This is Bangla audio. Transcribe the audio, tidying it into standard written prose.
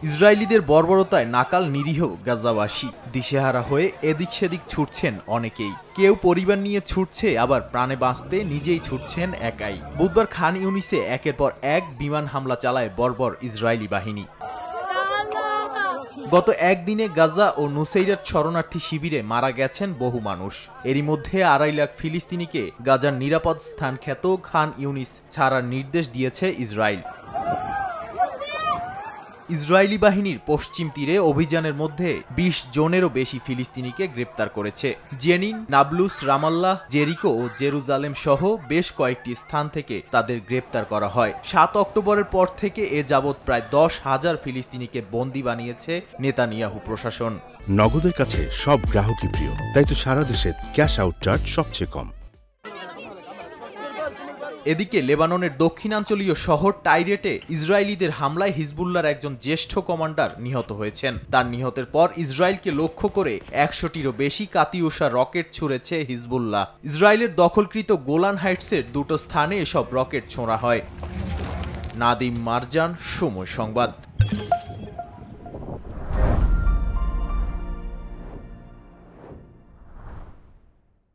ইসরায়েলিদের বর্বরতায় নাকাল নিরীহ গাজাবাসী, দিশেহারা হয়ে এদিক সেদিক ছুটছেন অনেকেই। কেউ পরিবার নিয়ে ছুটছে, আবার প্রাণে বাঁচতে নিজেই ছুটছেন একাই। বুধবার খান ইউনিসে একের পর এক বিমান হামলা চালায় বর্বর ইসরায়েলি বাহিনী। গত একদিনে গাজা ও নুসেইরাত শরণার্থী শিবিরে মারা গেছেন বহু মানুষ। এরই মধ্যে 2.5 লাখ ফিলিস্তিনিকে গাজার নিরাপদ স্থান খ্যাত খান ইউনিস ছাড়ার নির্দেশ দিয়েছে ইসরায়েল। ইসরায়েলি বাহিনীর পশ্চিম তীরে অভিযানের মধ্যে 20 জনেরও বেশি ফিলিস্তিনিকে গ্রেপ্তার করেছে। জেনিন, নাবলুস, রামাল্লাহ, জেরিকো ও জেরুজালেম সহ বেশ কয়েকটি স্থান থেকে তাদের গ্রেপ্তার করা হয়। 7 অক্টোবরের পর থেকে এ যাবৎ প্রায় 10,000 ফিলিস্তিনিকে বন্দী বানিয়েছে নেতানিয়াহু প্রশাসন। নগদের কাছে সব গ্রাহকই প্রিয়, তাই তো সারা দেশে ক্যাশ আউট চার্জ সবচেয়ে কম। এদিকে লেবাননের দক্ষিণাঞ্চলীয় শহর টাইরেটে ইসরায়েলিদের হামলায় হিজবুল্লাহর একজন জ্যেষ্ঠ কমান্ডার নিহত হয়েছেন। তার নিহতের পর ইসরায়েলকে লক্ষ্য করে 100টিরও বেশি কাতিউষা রকেট ছুঁড়েছে হিজবুল্লাহ। ইসরায়েলের দখলকৃত গোলান হাইটসের 2টো স্থানে এসব রকেট ছোঁড়া হয়। নাদিম মারজান, সময় সংবাদ।